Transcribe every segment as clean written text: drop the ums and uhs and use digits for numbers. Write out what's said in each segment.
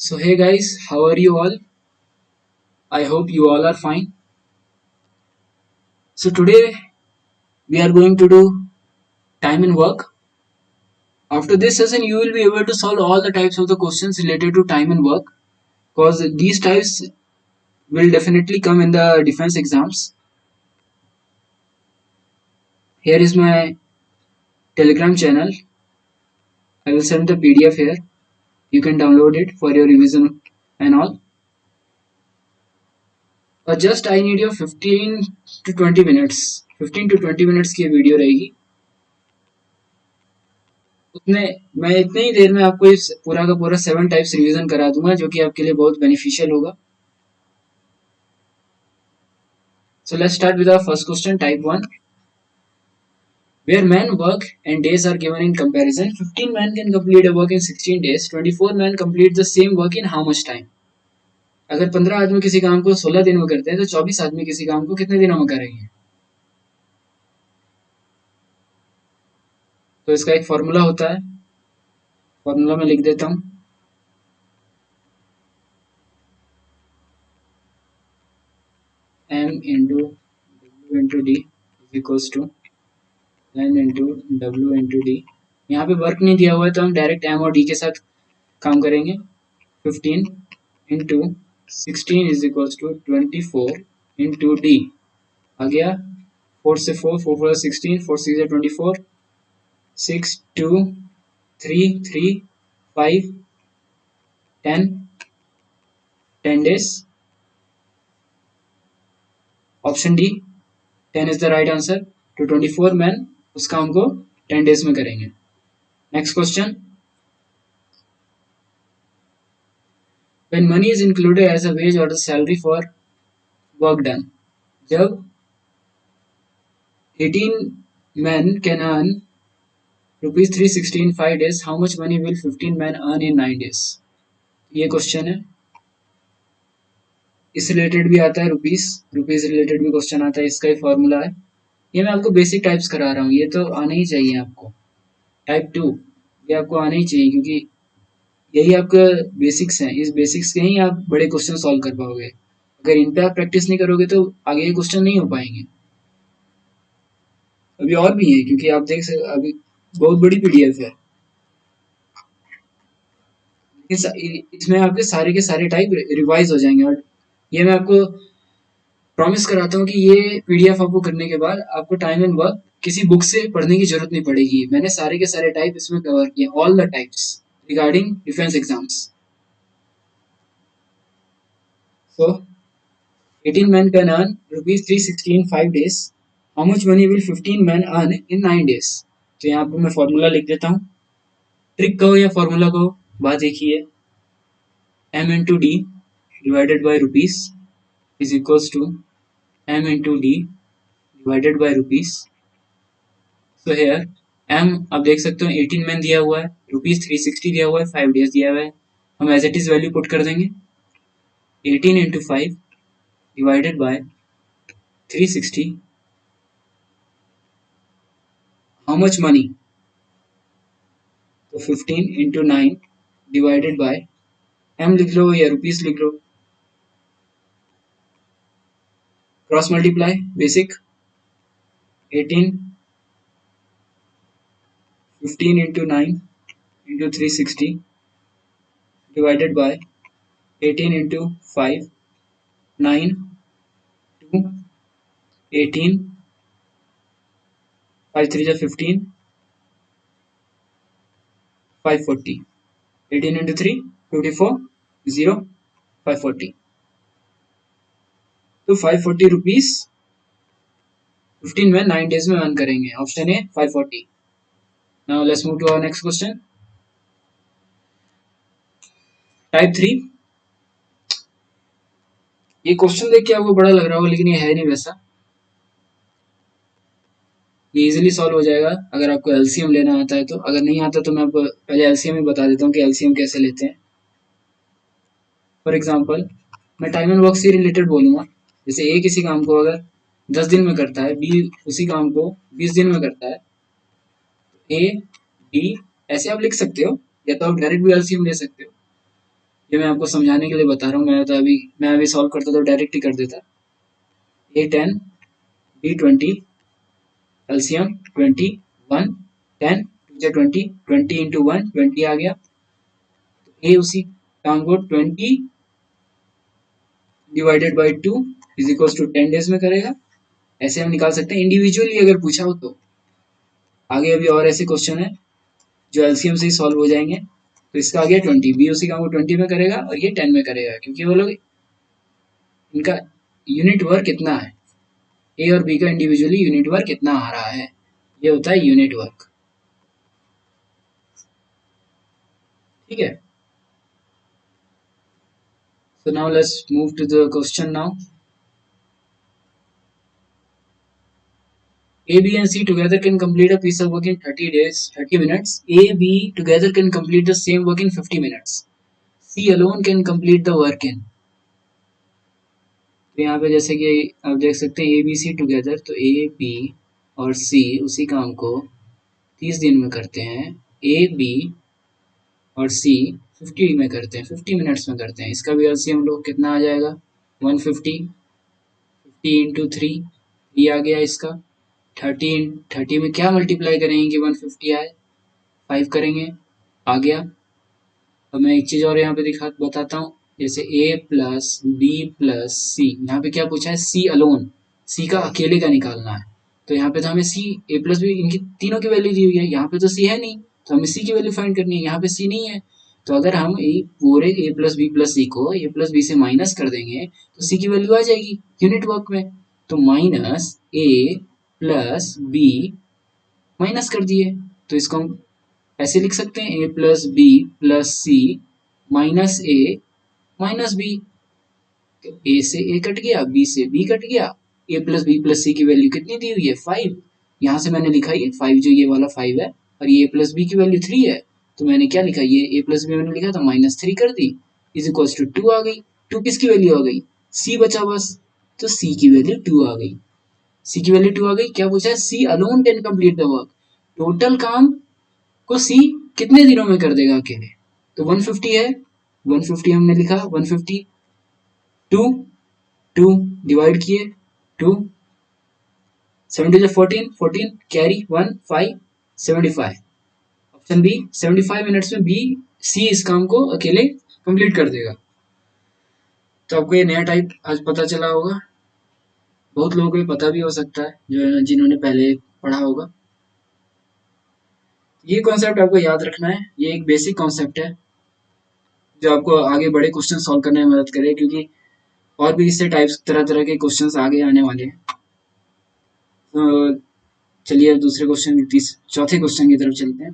So hey guys, how are you all? I hope you all are fine. So today we are going to do time and work. After this session you will be able to solve all the types of the questions related to time and work because these types will definitely come in the defense exams. Here is my Telegram channel. I will send the PDF here. You can download it for your revision and all. Just I need your 15 to 20 minutes. 15 to 20 minutes की video रहेगी. उतने मैं इतने ही देर में आपको इस पूरा का पूरा 7 टाइप्स रिवीजन करा दूंगा जो कि आपके लिए बहुत बेनिफिशियल होगा. So let's start with our first question, type 1. Where men work and days are given in comparison, 15 men can complete a work in 16 days, 24 men complete the same work in how much time? अगर 15 आदमी किसी काम को 16 दिन में करते हैं तो 24 आदमी किसी काम को कितने दिनों में करेंगे? तो इसका एक फॉर्मूला होता है. फॉर्मूला मैं लिख देता हूं. M into W into D is equals to N into W into D. यहाँ पे वर्क नहीं दिया हुआ है तो हम डायरेक्ट M और D के साथ काम करेंगे. 15 into 16 is equals to 24 into D. आ गया 4 से 4 4 4 16 4 6 है 24 6 2 3 3 5 10 10 days. Option D 10 is the right answer. तो 24 मैन उस काम को 10 डेज में करेंगे. Next question. When money is included as a wage or the salary for work done, जब 18 men can earn rupees 360 in 5 days, how much money will 15 men earn in 9 days? ये question है. इस related भी आता है rupees related भी question आता है. इसका ही फॉर्मूला है. ये मैं आपको बेसिक टाइप्स करा रहा हूँ. ये तो आना ही चाहिए आपको. टाइप 2 ये आपको आना ही चाहिए क्योंकि यही आपका बेसिक्स हैं. इस बेसिक्स के ही आप बड़े क्वेश्चन सॉल्व कर पाओगे. अगर इन पे आप प्रैक्टिस नहीं करोगे तो आगे ये क्वेश्चन नहीं हो पाएंगे. अभी और भी है क्योंकि आप देख सकते अभी बहुत बड़ी पीडीएफ है. इसमें आपके सारे के सारे टाइप रिवाइज हो जाएंगे. और ये मैं आपको प्रॉमिस कराता हूँ कि ये पीडीएफ आपको करने के बाद आपको टाइम एंड वर्क किसी बुक से पढ़ने की जरूरत नहीं पड़ेगी. मैंने सारे के सारे टाइप इसमें कवर किए. All the types regarding defence exams. So 18 men can earn rupees 360 in 5 days. How much money will 15 men earn in 9 days? तो यहाँ पर मैं फॉर्मूला लिख देता हूँ. ट्रिक कहो या फॉर्मूला कहो, बात एक ही है. M into D divided by rupees is equals to M into D divided by rupees. So here M आप देख सकते हो 18 men दिया हुआ है, rupees 360 दिया हुआ है, 5 days दिया हुआ है. हम as it is value put कर देंगे. 18 into 5 divided by 360. How much money? तो 15 into 9 divided by M लिख लो या रुपीस लिख लो. Cross multiply basic. 18 15 into 9 into 360 divided by 18 into 5 9 2 18 5 3 is 15 540. 18 into 3 54 0 540. तो 540 रुपीस 15 में 9 डेज में अर्न करेंगे. Option A 540. Now let's move to our next question. Type 3. ये क्वेश्चन देख के आपको बड़ा लग रहा होगा लेकिन ये है नहीं वैसा. ये इजीली सॉल्व हो जाएगा अगर आपको एलसीएम लेना आता है तो. अगर नहीं आता तो मैं आपको पहले एलसीएम ही बता देता हूँ कि एलसीएम कैसे लेते हैं. फॉर एग्जांपल मैं टाइम एंड वर्क से रिलेटेड बोलूँगा. जैसे ए किसी काम को अगर 10 दिन में करता है, बी उसी काम को 20 दिन में करता है. ए बी ऐसे आप लिख सकते हो या तो आप डायरेक्ट भी एलसीएम ले सकते हो. ये मैं आपको समझाने के लिए बता रहा हूँ। मैं अभी सॉल्व करता तो डायरेक्ट ही कर देता। A10 B20 एलसीएम 20 1 10 2 20 20 इंटू 1 20 आ गया। ए उसी काम को 20 divided by 2 is equal to 10 days में करेगा। ऐसे हम निकाल सकते हैं इंडिविजुअली अगर पूछा हो तो। आगे अभी और ऐसे क्वेश्चन है जो एलसीएम से ही सॉल्व हो जाएंगे। तो इसका आ गया 20, बी उसी काम को 20 में करेगा और ये 10 में करेगा, क्योंकि वो लोग इनका यूनिट वर्क कितना है, ए और बी का इंडिविजुअली यूनिट वर्क कितना आ रहा है, ये होता है यूनिट वर्क। ठीक है, so now let's move to the question now. A, B and C together can complete a piece of work in 30 days, 30 minutes. A, B together can complete the same work in 50 minutes. C alone can complete the work in. तो यहाँ पे जैसे कि आप देख सकते हैं A B C together, तो ए बी और सी उसी काम को 30 दिन में करते हैं। ए बी और सी 50 में करते हैं, 50 मिनट्स में करते हैं। इसका भी एलसीएम लोग कितना आ जाएगा 150, 50 इंटू 3 ये आ गया इसका। 30 में क्या मल्टीप्लाई करेंगे कि 150 आए, 5 करेंगे, आ गया। अब मैं एक चीज और यहाँ पे बताता हूँ, जैसे a प्लस बी प्लस सी, यहाँ पे क्या पूछा है सी अलोन, सी का अकेले का निकालना है। तो यहाँ पे तो हमें सी a प्लस बी इनकी तीनों की वैल्यू दी हुई है, यहाँ पे तो सी है नहीं, तो हमें सी की वैल्यू फाइंड करनी है, यहाँ पे सी नहीं है। तो अगर हम पूरे a प्लस बी प्लस सी को a प्लस बी से माइनस कर देंगे तो सी की वैल्यू आ जाएगी यूनिट वर्क में। तो minus a plus B minus कर दिए, तो इसको हम ऐसे लिख सकते हैं A plus B plus C minus A minus B. तो ए से ए कट गया, बी से बी कट गया, A plus B plus C की वैल्यू कितनी दी हुई है 5। यहाँ से मैंने लिखा ये 5, जो ये वाला 5 है, और ये ए प्लस बी की वैल्यू 3 है। तो मैंने क्या लिखा, ये ए प्लस बी मैंने लिखा था -3 कर दी, इज इक्वल टू 2 आ गई। 2 किसकी वैल्यू आ गई, सी बचा बस, तो सी की वैल्यू 2 आ गई। सी की वैल्यू 2 आ गई। क्या पूछा है, C alone can complete the work, total काम को सी कितने दिनों में कर देगा अकेले। तो 150 है, 150 हमने लिखा, 150 2 2 डिवाइड किए 2 7 two 14 14 carry 1 5 75। Option B 75 minutes में बी सी इस काम को अकेले कंप्लीट कर देगा। तो आपको ये नया टाइप आज पता चला होगा, बहुत लोगों को ये पता भी हो सकता है जो जिन्होंने पहले पढ़ा होगा। ये कॉन्सेप्ट आपको याद रखना है, ये एक बेसिक कॉन्सेप्ट है जो आपको आगे बड़े क्वेश्चन सॉल्व करने में मदद करे, क्योंकि और भी इससे टाइप्स तरह तरह के क्वेश्चंस आगे आने वाले हैं। तो चलिए अब दूसरे क्वेश्चन चौथे क्वेश्चन की तरफ चलते हैं।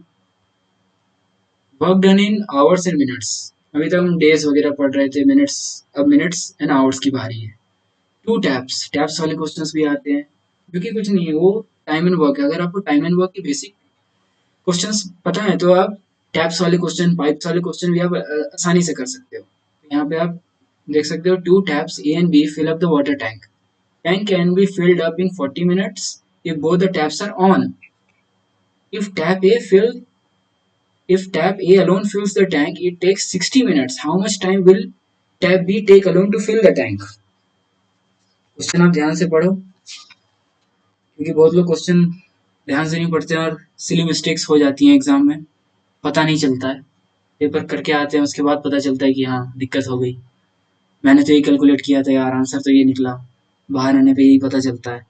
Work done in hours and minutes. अभी तक हम डेज वगैरह पढ़ रहे थे, मिनट्स, अब मिनट्स एंड आवर्स की बारी है। 2 टैप्स, टैप्स वाले क्वेश्चंस भी आते हैं, जो कि कुछ नहीं है, वो टाइम एंड वर्क है। अगर आपको टाइम एंड वर्क की बेसिक क्वेश्चंस पता है तो आप टैप्स वाले क्वेश्चन, पाइप्स वाले क्वेश्चन भी आप आसानी से कर सकते हो। यहाँ पे आप देख सकते हो 2 taps A and B fill up the water tank. Tank can be filled up in 40 minutes if both the taps are on. If tap A fill, if tap A alone fills the tank, it takes 60 minutes. How much time will tap B take alone to fill the tank? Question आप ध्यान से पढ़ो, क्योंकि बहुत लोग question ध्यान से नहीं पढ़ते हैं और सिली मिस्टेक्स हो जाती हैं एग्जाम में, पता नहीं चलता है। पेपर करके आते हैं उसके बाद पता चलता है कि हाँ दिक्कत हो गई, मैंने तो ये कैलकुलेट किया था यार, आंसर तो ये निकला, बाहर आने पे यही पता चलता है।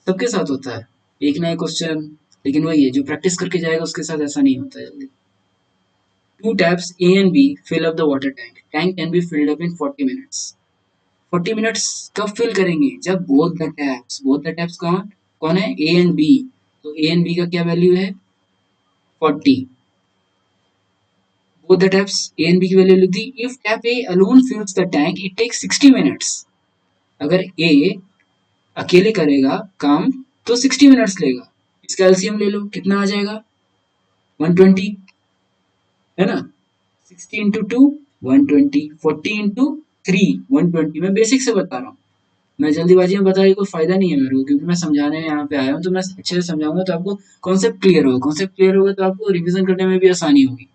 सबके साथ होता है एक ना एक क्वेश्चन, लेकिन वही है जो प्रैक्टिस करके जाएगा उसके साथ ऐसा नहीं होता है जल्दी। 2 taps A and B fill up the water tank. Tank can be filled up in 40 minutes. 40 minutes कब फिल करेंगे, जब बोथ द टैप्स कौन है, A and B। तो A and B का क्या वैल्यू है 40। both the taps A and B की वैल्यू लिख दी। If tap A alone fills the tank, it takes 60 minutes. अगर A अकेले करेगा काम तो 60 मिनट्स लेगा। इसका एलसीएम ले लो, कितना आ जाएगा 120, है ना। 60 इंटू 2 120, 40 इंटू 3 120। मैं बेसिक से बता रहा हूँ, मैं जल्दीबाजी में बताया कोई फायदा नहीं है मेरे को, क्योंकि मैं समझाने यहाँ पे आया हूँ, तो मैं अच्छे से समझाऊंगा तो आपको कॉन्सेप्ट क्लियर होगा। कॉन्सेप्ट क्लियर होगा तो आपको रिविजन करने में भी आसानी होगी।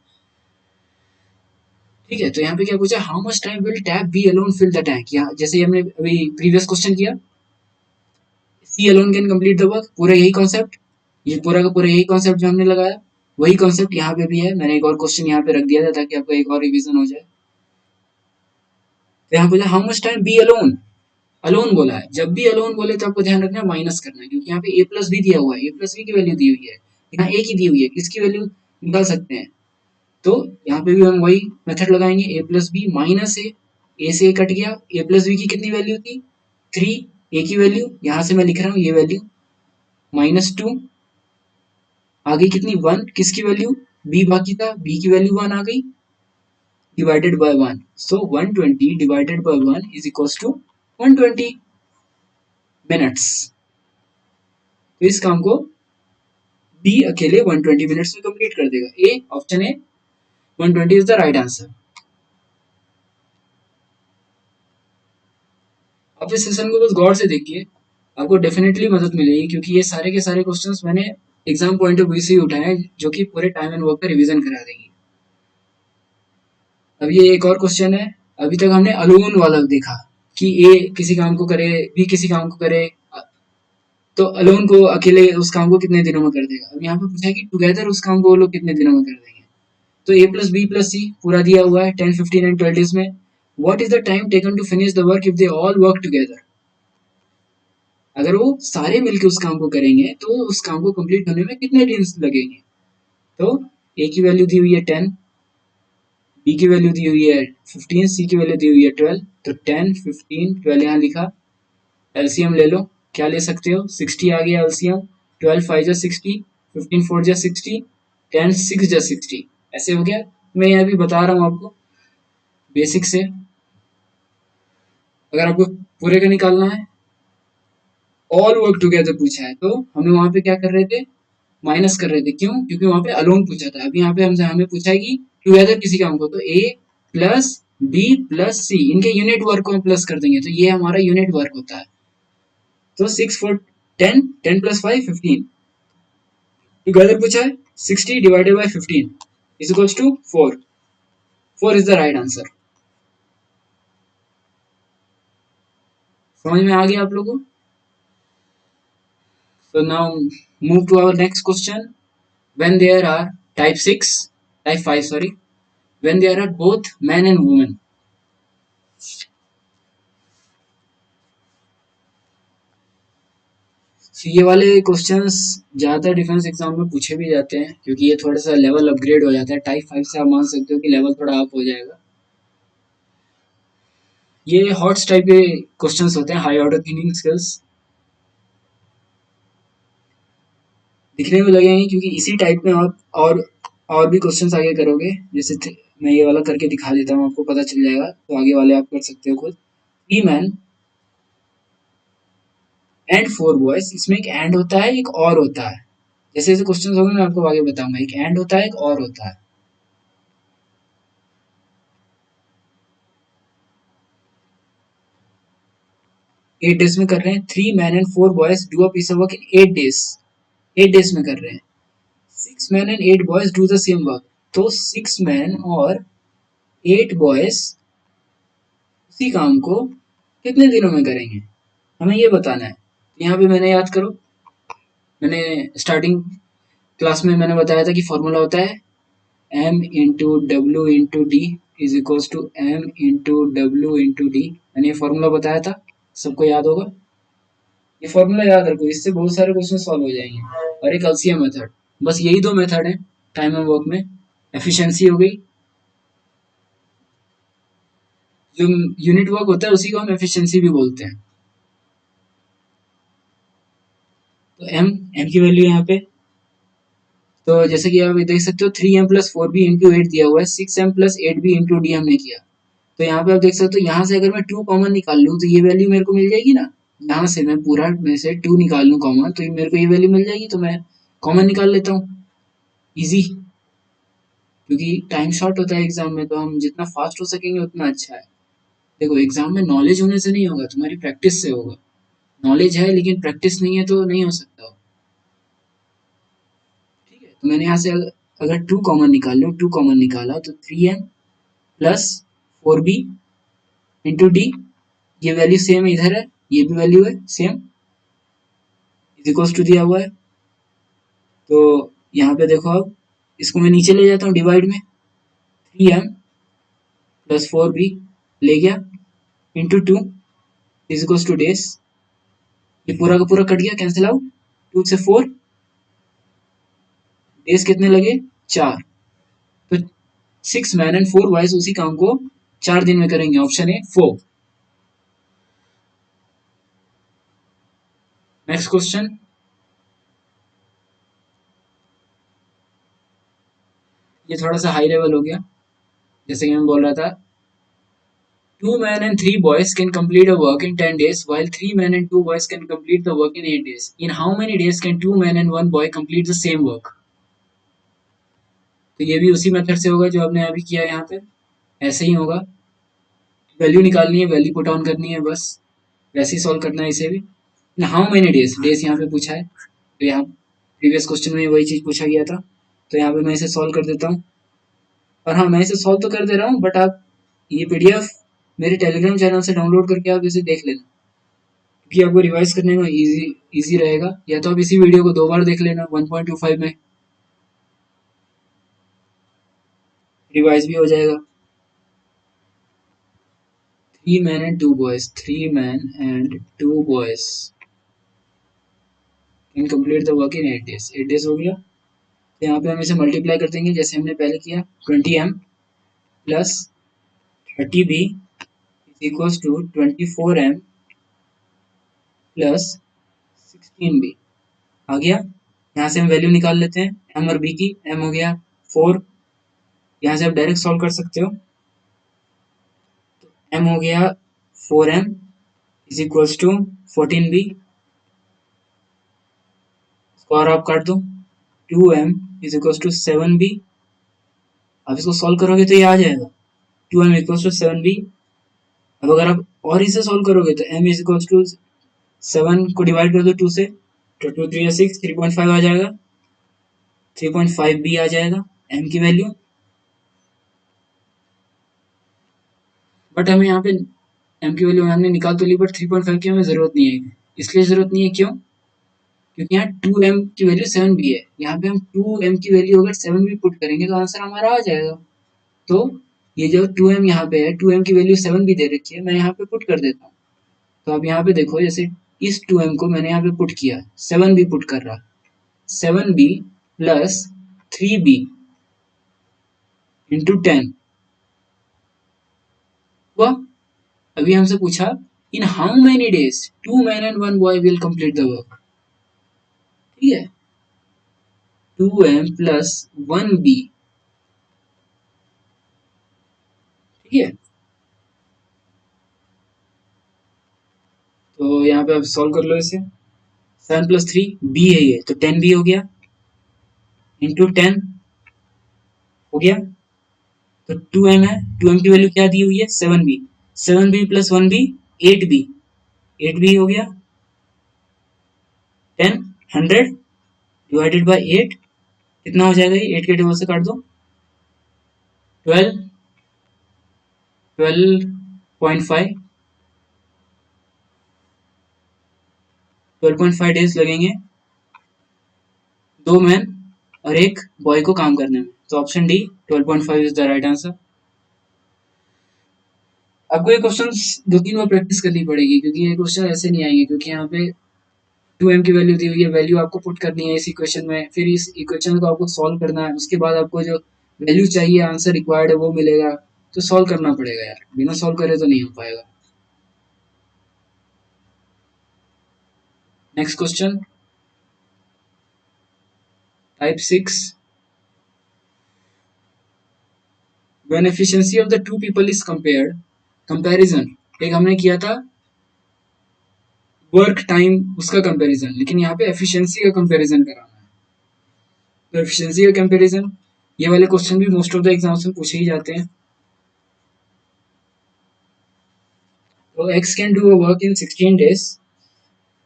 ठीक है, तो यहाँ पे क्या पूछा, how much time will tap B alone fill the tank, यहाँ जैसे हमने अभी प्रीवियस क्वेश्चन किया, C alone can complete the work, पूरा यही कॉन्सेप्ट, ये पूरा का पूरा यही कॉन्सेप्ट जो हमने लगाया, वही कॉन्सेप्ट यहाँ पे भी है। मैंने एक और क्वेश्चन यहाँ पे रख दिया था ताकि आपको एक और रिवीजन हो जाए। तो यहाँ पूछा how much time B alone, alone बोला है, जब भी अलोन बोले तो आपको ध्यान रखना माइनस करना है, क्योंकि यहाँ पे ए प्लस बी दिया हुआ है, ए प्लस बी की वैल्यू दी हुई है, यहाँ ए की दी हुई है, किसकी वैल्यू निकाल सकते हैं, तो यहाँ पे भी हम वही मेथड लगाएंगे, ए प्लस बी माइनस ए से ए कट गया, ए प्लस बी की कितनी वैल्यू थी 3, ए की वैल्यू यहाँ से मैं लिख रहा हूँ ये वैल्यू -2, आगे कितनी 1, किसकी वैल्यू बी बाकी था, बी की वैल्यू 1 आ गई, divided by 1, so 120 divided by 1 is equals to 120 minutes. तो इस काम को बी अकेले 120 मिनट्स में कंप्लीट कर देगा, A option A 120 is the right answer. आप इस सेशन को बस गौर से देखिए, आपको डेफिनेटली मदद मिलेगी, क्योंकि ये सारे के सारे क्वेश्चंस मैंने एग्जाम पॉइंट ऑफ व्यू से ही उठाए हैं, जो कि पूरे टाइम एंड वर्क का रिवीजन करा देंगे। अब ये एक और क्वेश्चन है, अभी तक हमने अलोन वाला देखा कि ए किसी काम को करे, बी किसी काम को करे, तो अलोन को अकेले उस काम को कितने दिनों में कर देगा। अब यहाँ पे पूछा है कि टुगेदर उस काम को वो लोग कितने दिनों में कर देंगे, तो A plus B plus C पूरा दिया हुआ है 10, 15 एंड 12 डेज में। What is the time taken to finish the work if they all work together, अगर वो सारे मिलकर उस काम को करेंगे तो उस काम को कंप्लीट होने में कितने दिन लगेंगे। तो ए की वैल्यू दी हुई है 10, बी की वैल्यू दी हुई है 15, सी की वैल्यू दी हुई है 12, तो 10, 15, 12 यहाँ लिखा, एलसीएम ले लो, क्या ले सकते हो 60 आ गया एलसीएम, 12 5 जा 60, 15 4 जा 60, 10 6 जा 60, ऐसे हो गया। मैं यहाँ भी बता रहा हूँ आपको बेसिक से, अगर आपको पूरे का निकालना है, ऑल वर्क टुगेदर पूछा है, तो हमें वहां पे क्या कर रहे थे, माइनस कर रहे थे, क्यों, क्योंकि वहां पे अलोन पूछा था। अभी यहाँ पे हमसे हमें पूछा है कि टुगेदर किसी काम को, तो ए प्लस बी प्लस सी, इनके यूनिट वर्क को हम प्लस कर देंगे, तो ये हमारा यूनिट वर्क होता है। तो 6 4 10, 10 प्लस 5 15, टुगेदर पूछा है 60 divided by 15 is equals to 4, 4 is the right answer. समझ में आ गया आप लोगों को। So now move to our next question. When there are type 5, sorry, when there are both men and women. So ये वाले क्वेश्चंस ज़्यादातर डिफेंस एग्जाम में पूछे भी जाते हैं, क्योंकि ये थोड़ा सा लेवल अपग्रेड हो जाता है, टाइप 5 से आप मान सकते हो कि लेवल थोड़ा अप हो जाएगा। ये हॉट्स टाइप के क्वेश्चंस होते हैं, हाई ऑर्डर थिंकिंग स्किल्स दिखने में लगेंगे, क्योंकि इसी टाइप में आप और भी क्वेश्चंस आगे करोगे, जैसे मैं ये वाला करके दिखा देता हूँ, आपको पता चल जाएगा, तो आगे वाले आप कर सकते हो खुद। 3 मैन एंड 4 बॉयज, इसमें एक एंड होता है, एक और होता है, जैसे जैसे क्वेश्चंस होंगे मैं आपको आगे बताऊंगा, एक एंड होता है, एक और होता है। एट डेज में कर रहे हैं, 3 man and 4 boys do a piece of work in 8 days, 8 days में कर रहे हैं। 6 man and 8 boys do the same work, तो 6 मैन और 8 बॉयज उसी काम को कितने दिनों में करेंगे, हमें ये बताना है। तो यहाँ पे मैंने याद करो, मैंने स्टार्टिंग क्लास में मैंने बताया था कि फॉर्मूला होता है m into W into D is equals to m into W into D, मैंने ये फॉर्मूला बताया था, सबको याद होगा। ये फॉर्मूला याद रखो, इससे बहुत सारे क्वेश्चन सॉल्व हो जाएंगे। और एक एलसीएम मेथड, बस यही दो मेथड है टाइम एंड वर्क में। एफिशिएंसी हो गई, जो यूनिट वर्क होता है उसी को हम एफिशिएंसी भी बोलते हैं। तो एम की वैल्यू यहाँ पे, तो जैसे कि आप देख सकते हो 3m प्लस 4b इंटू 8 दिया हुआ है, 6m plus 8b into D हमने किया, तो यहाँ पे आप देख सकते हो, यहाँ से अगर मैं 2 कॉमन निकाल लूँ तो ये वैल्यू मेरे को मिल जाएगी ना, यहाँ से मैं पूरा में से 2 निकाल लूँ कॉमन, तो मेरे को ये वैल्यू मिल जाएगी, तो मैं कॉमन निकाल लेता हूँ, इजी, क्योंकि टाइम शॉर्ट होता है एग्जाम में, तो हम जितना फास्ट हो सकेंगे उतना अच्छा है। देखो एग्जाम में नॉलेज होने से नहीं होगा, तुम्हारी प्रैक्टिस से होगा, नॉलेज है लेकिन प्रैक्टिस नहीं है तो नहीं हो सकता। ठीक है, तो मैंने यहाँ से अगर 2 कॉमन निकाल लूँ, 2 कॉमन निकाला तो 3m plus 4b into D, ये वैल्यू सेम इधर है, ये भी वैल्यू है सेम, इज इक्वल टू दिया हुआ है। तो यहाँ पे देखो अब इसको मैं नीचे ले जाता हूँ डिवाइड में, 3m प्लस 4b ले गया into 2 is equal two days, ये पूरा का पूरा कट गया कैंसिल आउट, 2 से 4, डेज कितने लगे 4, तो 6 मैन एंड 4 बॉयज उसी काम को 4 दिन में करेंगे, ऑप्शन ए 4। नेक्स्ट क्वेश्चन, ये थोड़ा सा हाई लेवल हो गया, जैसे कि मैं बोल रहा था, 2 men and 3 boys can complete a work in 10 days, while 3 men and 2 boys can complete the work in 8 days. In how many days can 2 men and 1 boy complete the same work? तो ये भी उसी method से होगा जो आपने अभी किया यहाँ पे, ऐसे ही होगा, वैल्यू निकालनी है, वैल्यू पुट ऑन करनी है, बस वैसे ही सॉल्व करना है इसे भी। हाउ मेनी डेज, डेज यहाँ पे पूछा है, तो यहाँ प्रीवियस क्वेश्चन में वही चीज पूछा गया था, तो यहाँ पे मैं इसे सॉल्व कर देता हूँ। और हाँ, मैं इसे सॉल्व तो कर दे रहा हूँ, बट आप ये पीडीएफ मेरे टेलीग्राम चैनल से डाउनलोड करके आप इसे देख लेना, क्योंकि आपको रिवाइज करने में इजी रहेगा, या तो आप इसी वीडियो को 2 बार देख लेना 1.25 में, रिवाइज भी हो जाएगा। 3 men and 2 boys, 3 men and 2 boys can complete the work in 8 days, 8 days हो गया, तो यहाँ पे हम इसे मल्टीप्लाई कर देंगे जैसे हमने पहले किया, 20m plus 30b is equal to 24m plus 16b आ गया। यहाँ से हम वैल्यू निकाल लेते हैं m और b की, m हो गया 4, यहाँ से आप डायरेक्ट सॉल्व कर सकते हो, m हो गया 4m is equal to 14b, square आप काट दो, 2m is equal to 7b, अब इसको सॉल्व करोगे तो ये आ जाएगा 2m इक्वल टू 7b। अब अगर आप और इसे सॉल्व करोगे तो m इज इक्वल टू 7 को डिवाइड कर दो 2 से, तो 2 3 6, 3.5 आ जाएगा, 3.5b आ जाएगा m की वैल्यू। बट हमें यहाँ पे m की वैल्यू हमने निकाल तो ली, बट 3.5 की हमें जरूरत नहीं है, इसलिए जरूरत नहीं है, क्यों? क्योंकि यहाँ 2m की वैल्यू 7b है, यहाँ पे हम 2m की वैल्यू अगर 7b पुट करेंगे तो आंसर हमारा आ जाएगा। तो ये जो 2m यहाँ पे है, 2m की वैल्यू 7b दे रखी है, मैं यहाँ पे पुट कर देता हूँ। तो आप यहाँ पे देखो, जैसे इस 2m को मैंने यहाँ पे पुट किया, 7b पुट कर रहा, 7b प्लस 3b इंटू 10 हुआ। अभी हमसे पूछा in how many days 2 men and 1 boy will complete the work, ठीक है, 2m प्लस 1b, ठीक है। तो यहाँ पे आप सॉल्व कर लो इसे, 7 प्लस 3 b है ये, तो 10b हो गया इंटू 10 हो गया, तो 2m है, 2m की वैल्यू क्या दी हुई है 7b, 7b plus 1b 8b, 8b हो गया, 10 100 डिवाइडेड बाय 8 कितना हो जाएगा, ये 8 के टेबल से काट दो, 12 12.5 12.5 डेज लगेंगे 2 मैन और 1 बॉय को काम करने में, तो option D 12.5 is the right answer. आपको ये क्वेश्चन 2-3 बार प्रैक्टिस करनी पड़ेगी, क्योंकि ये क्वेश्चन ऐसे नहीं आएंगे, क्योंकि यहाँ पे 2m की वैल्यू दी हुई है, वैल्यू आपको पुट करनी है इस इक्वेशन में, फिर इस इक्वेशन को आपको सॉल्व करना है, उसके बाद आपको जो वैल्यू चाहिए, आंसर रिक्वायर्ड है वो मिलेगा, तो सॉल्व करना पड़ेगा यार, बिना सॉल्व करे तो नहीं हो पाएगा। Next question, type 6, when efficiency of the two people is compared, comparison, एक हमने किया था वर्क टाइम उसका कंपैरिजन, लेकिन यहाँ पे एफिशिएंसी का कंपैरिजन कराना है, तो एफिशिएंसी का कंपैरिजन, ये वाले क्वेश्चन भी मोस्ट ऑफ द एग्जाम्स में पूछे ही जाते हैं। तो x can do a work in 16 days,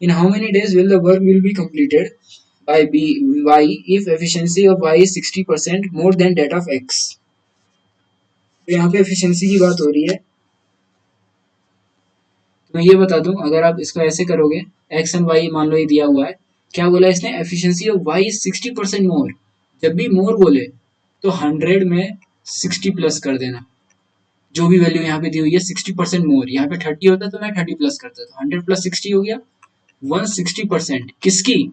in how many days will the work will be completed by y if efficiency of y is 60% more than that of x? तो यहाँ पे efficiency की बात हो रही है। तो मैं ये बता दूं, अगर आप इसको ऐसे करोगे, एक्स एंड वाई मान लो ये दिया हुआ है, क्या बोला इसने, एफिशिएंसी ऑफ वाई इज 60% मोर। जब भी मोर बोले तो 100 में 60 प्लस कर देना, जो भी वैल्यू यहाँ पे दी हुई है 60% मोर, यहाँ पे 30 होता तो मैं 30 प्लस करता, तो 100 प्लस 60 हो गया 160%। किसकी,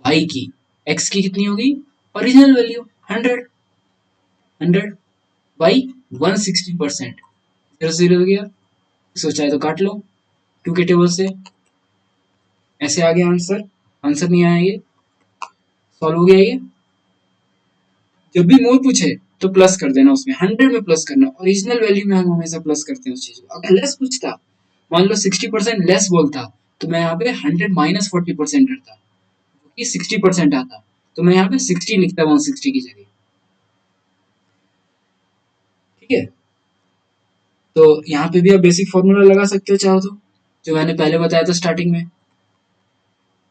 वाई की। एक्स की कितनी होगी, ओरिजिनल वैल्यू 100, 100 बाई 160%, 0 0 हो गया। इसको चाहे तो काट लो 2 के टेबल से, ऐसे आ गया आंसर। आंसर नहीं आया, ये सॉल्व हो गया ये। जब भी मोर पूछे तो प्लस कर देना, उसमें 100 में प्लस करना, ओरिजिनल वैल्यू में हम हमेशा प्लस करते हैं उस चीज को। अगर लेस पूछता, मान लो 60% लेस बोलता, तो मैं यहाँ पे 100 माइनस 40% करता, जो कि 60% आता, तो मैं यहाँ पे 60 लिखता 160 की जगह। ठीक है, तो यहाँ पे भी आप बेसिक फॉर्मूला लगा सकते हो चाहो तो, जो मैंने पहले बताया था स्टार्टिंग में,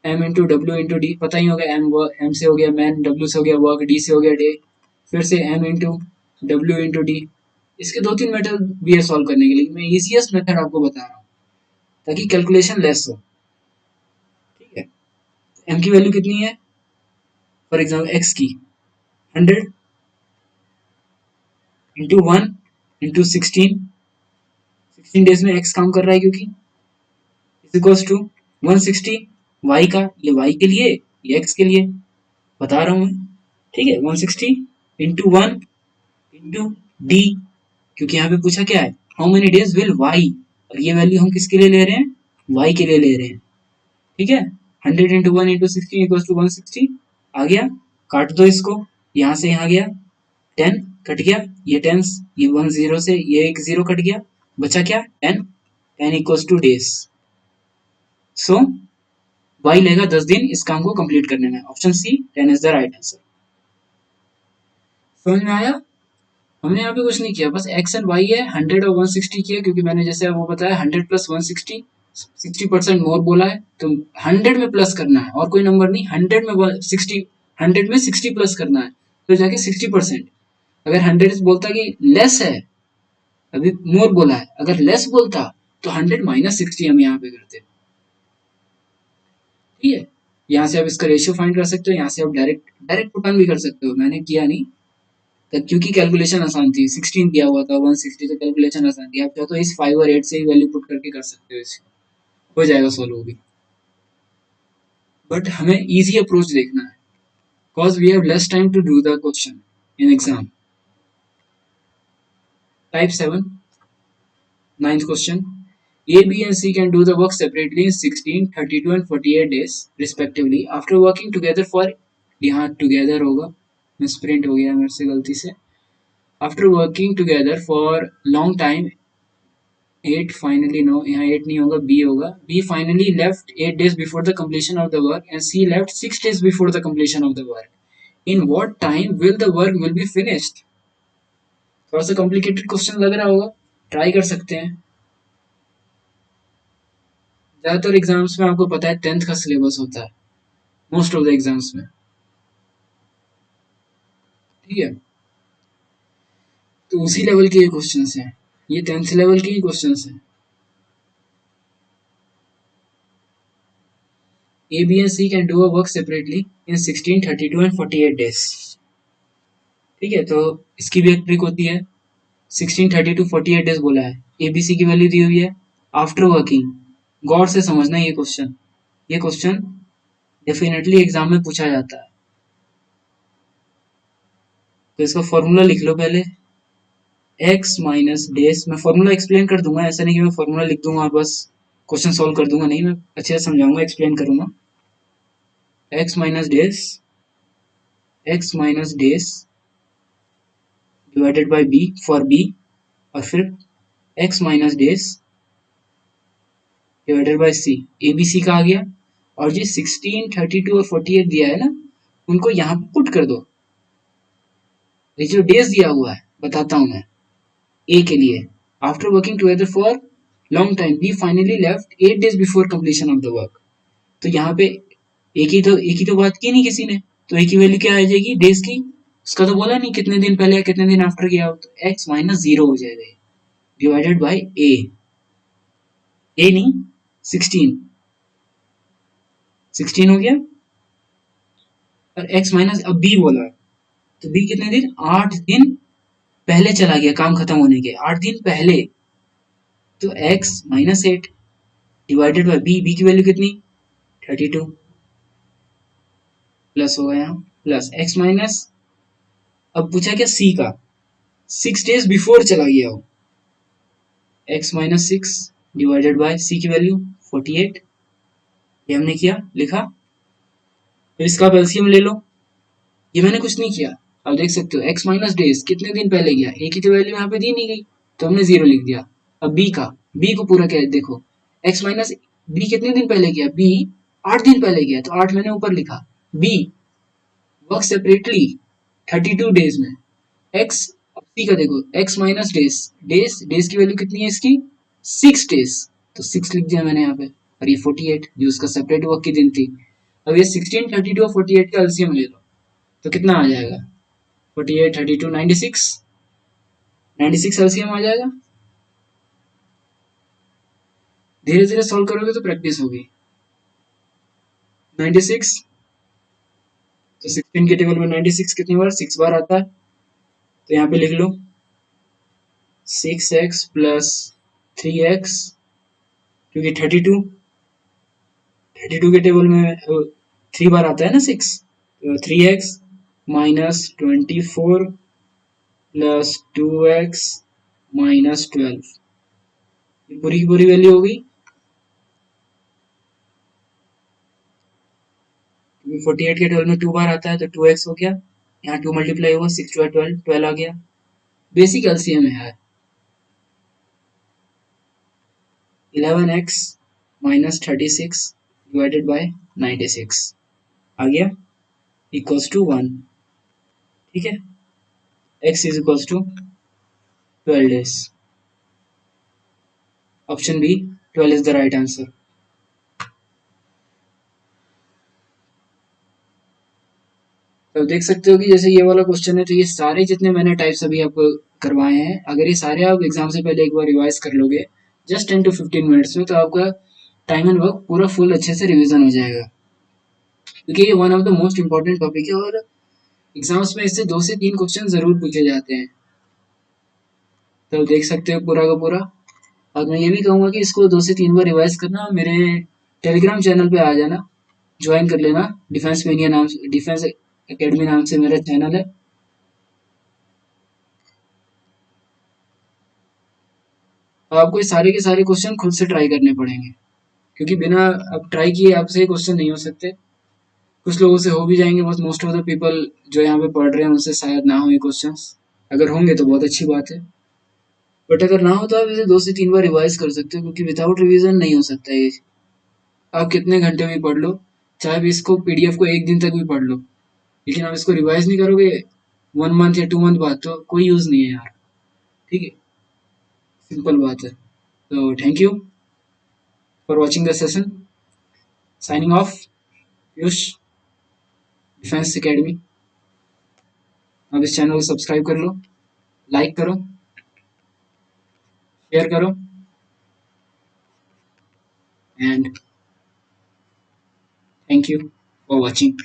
M into W into D, पता ही होगा, एम से हो गया मैन, डब्ल्यू से हो गया वर्क, डी से हो गया डे, फिर से M into W into D. इसके 2 3 मेथड भी है सॉल्व करने के लिए, मैं इजीएस्ट मेथड आपको बता रहा हूँ ताकि कैलकुलेशन लेस हो। ठीक है, एम की वैल्यू कितनी है, फॉर एग्जाम्पल एक्स की 100 इंटू 1 इंटू 16 डेज में एक्स काम कर रहा है क्योंकि, इज इक्वल्स टू 160 वाई का, ये वाई के लिए, ये एक्स के लिए बता रहा हूँ मैं। ठीक है, 160 इंटू 1 इंटू डी, क्योंकि यहाँ पे पूछा क्या है, how many days will Y, और ये वैल्यू हम किसके लिए ले रहे हैं, वाई के लिए ले रहे हैं। ठीक है, 100 इंटू 1 इंटू 16 इक्वल्स टू 160 आ गया। काट दो इसको, यहाँ से यहाँ गया 10 कट गया, ये 10, ये 1 0 से ये एक 0 कट गया, बचा क्या 10, 10 equals to days. So Y लेगा 10 दिन इस काम को कंप्लीट करने में, option C 10 is the right answer. समझ में आया, हमने यहाँ पे कुछ नहीं किया, बस एक्स एंड वाई है, 100 और 160 किया, क्योंकि मैंने जैसे वो बताया 100 प्लस 160, 60% मोर बोला है, तो 100 में प्लस करना है और कोई नंबर नहीं, 100 में 60, 100 में 60 प्लस करना है, तो जाके 60%। अगर 100 बोलता कि लेस है, अभी मोर बोला है, अगर लेस बोलता तो 100 माइनस 60 हम यहाँ पे करते। ठीक है, यहाँ से आप इसका रेशियो फाइंड कर सकते हो, यहाँ से आप डायरेक्ट डायरेक्ट पुट ऑन भी कर सकते हो, मैंने किया नहीं क्योंकि कैलकुलेशन आसान थी, 16 दिया हुआ था 160, तो कैलकुलेशन आसान थी, आप चाहो तो इस 5 और 8 से ही वैल्यू पुट करके कर सकते हो, इसको हो जाएगा सॉल्व भी। बट हमें इजी अप्रोच देखना है, cause we have less time to do the question in exam. Type 7, ninth question. A, B and C can do the work separately in 16, 32 and 48 days respectively after working together for, यहाँ together होगा, misprint हो गया मेरे से गलती से, after working together for long time 8 finally, no, यहाँ 8 नहीं होगा, B होगा, B finally left 8 days before the completion of the work and C left 6 days before the completion of the work. In what time will the work will be finished? थोड़ा सा complicated question लग रहा होगा, try कर सकते हैं। ज्यादातर exams में आपको पता है 10th का सिलेबस होता है, मोस्ट ऑफ द एग्जाम्स में। ठीक है, तो उसी लेवल के ये क्वेश्चंस हैं, ये 10th लेवल के ही क्वेश्चंस हैं। A, B and C can do a work separately in 16, 32 and 48 days. ठीक है, तो इसकी भी एक ट्रिक होती है, 16, 32, 48 डेज बोला है, ABC की वैल्यू दी हुई है, आफ्टर वर्किंग, गौर से समझना ये क्वेश्चन, ये क्वेश्चन डेफिनेटली एग्जाम में पूछा जाता है। तो इसका फॉर्मूला लिख लो पहले, x माइनस डेज, मैं फॉर्मूला एक्सप्लेन कर दूंगा, ऐसा नहीं कि मैं फॉर्मूला लिख दूंगा और बस क्वेश्चन सॉल्व कर दूंगा, नहीं, मैं अच्छे से समझाऊंगा, एक्सप्लेन करूंगा। x minus days, x minus days divided by b for b, और फिर x minus days divided by c, ABC का आ गया, और ये 16, 32 और 48 दिया है ना, उनको यहाँ पे पुट कर दो। ये जो डेज दिया हुआ है बताता हूं मैं, ए के लिए, after working together for long time, B finally left 8 days before completion of the work. तो यहाँ पे एक ही तो बात की नहीं किसी ने, तो एक ही वैल्यू क्या आ जाएगी डेज की, उसका तो बोला नहीं कितने दिन पहले या कितने दिन आफ्टर गया हो, तो x माइनस 0 हो जाएगा डिवाइडेड बाई ए नहीं 16, 16 हो गया। और x माइनस अब b बोला है, तो b कितने दिन, 8 दिन पहले चला गया काम खत्म होने के, 8 दिन पहले, तो x minus 8 divided by b, b की वैल्यू कितनी 32, प्लस होगा यहाँ, प्लस x माइनस, अब पूछा क्या c का, 6 डेज बिफोर चला गया हो, x minus 6 divided by c की वैल्यू 48, ये हमने किया लिखा। फिर इसका एलसीएम ले लो, ये मैंने कुछ नहीं किया, अब देख सकते हो x माइनस डेज कितने दिन पहले गया, a की तो वैल्यू यहाँ पे दी नहीं गई, तो हमने 0 लिख दिया। अब b का, b को पूरा क्या है देखो, x माइनस b कितने दिन पहले गया, b 8 दिन पहले गया, तो 8 मैंने ऊपर लिखा, b वर्क सेपरेटली 32 डेज में, x, अब c का देखो x माइनस डेज, डेज की वैल्यू कितनी है इसकी 6 डेज, तो 6 लिख दिया मैंने यहाँ पे, और ये 48 जो उसका सेपरेट वर्क की दिन थी। अब ये 16, 32 और 48 का एलसीएम ले लो, तो कितना आ जाएगा 48, 32, 96, 96 एलसीएम आ जाएगा। धीरे धीरे सॉल्व करोगे तो प्रैक्टिस होगी। 96, तो 16 के टेबल में 96 कितनी बार, 6 बार आता है, तो यहाँ पे लिख लो 6x प्लस 3x, क्योंकि 32 के टेबल में 3 बार आता है ना 6, तो 3x minus 24 plus 2x minus 12, ये पूरी की पूरी वैल्यू हो गई, क्योंकि 48 के टेबल में 2 बार आता है, तो 2x हो गया, यहाँ 2 मल्टीप्लाई हुआ, 6 2 12, 12 आ गया। बेसिक एलसीएम है 11x माइनस 36 डिवाइडेड बाय 96 आ गया, इक्वल्स टू 1, ठीक है, x is equals to 12 days, option B 12 is the right answer. तो देख सकते हो कि जैसे ये वाला क्वेश्चन है, तो ये सारे जितने मैंने टाइप्स अभी आपको करवाए हैं, अगर ये सारे आप एग्जाम से पहले एक बार रिवाइज कर लोगे जस्ट 10 to 15 मिनट्स में, तो आपका टाइम एंड वर्क पूरा फुल अच्छे से रिवीजन हो जाएगा, क्योंकि ये one of the most important topic है, और एग्जाम्स में इससे 2 से 3 क्वेश्चन जरूर पूछे जाते हैं। तो देख सकते हो पूरा का पूरा, और मैं ये भी कहूँगा कि इसको 2 से 3 बार रिवाइज करना, मेरे टेलीग्राम चैनल पे आ जाना, ज्वाइन कर लेना, डिफेंस मेनिया नाम से, डिफेंस एकेडमी नाम से मेरा चैनल है। तो आपको ये सारे के सारे क्वेश्चन खुद से ट्राई करने पड़ेंगे, क्योंकि बिना अब ट्राई किए आपसे ये क्वेश्चन नहीं हो सकते। कुछ लोगों से हो भी जाएंगे, बस मोस्ट ऑफ द पीपल जो यहाँ पे पढ़ रहे हैं उनसे शायद ना हो ये क्वेश्चंस, अगर होंगे तो बहुत अच्छी बात है, बट अगर ना हो तो आप इसे 2 से 3 बार रिवाइज कर सकते हो, क्योंकि विदाउट रिवीजन नहीं हो सकता ये, आप कितने घंटे में पढ़ लो, चाहे भी इसको पीडीएफ को 1 दिन तक भी पढ़ लो, लेकिन आप इसको रिवाइज नहीं करोगे 1 मंथ या 2 मंथ बाद, तो कोई यूज नहीं है यार, ठीक है, सिंपल बात है। तो thank you for watching the session, signing off, Piyush, defence academy. अब इस चैनल को सब्सक्राइब कर लो, लाइक करो, शेयर करो, and thank you for watching.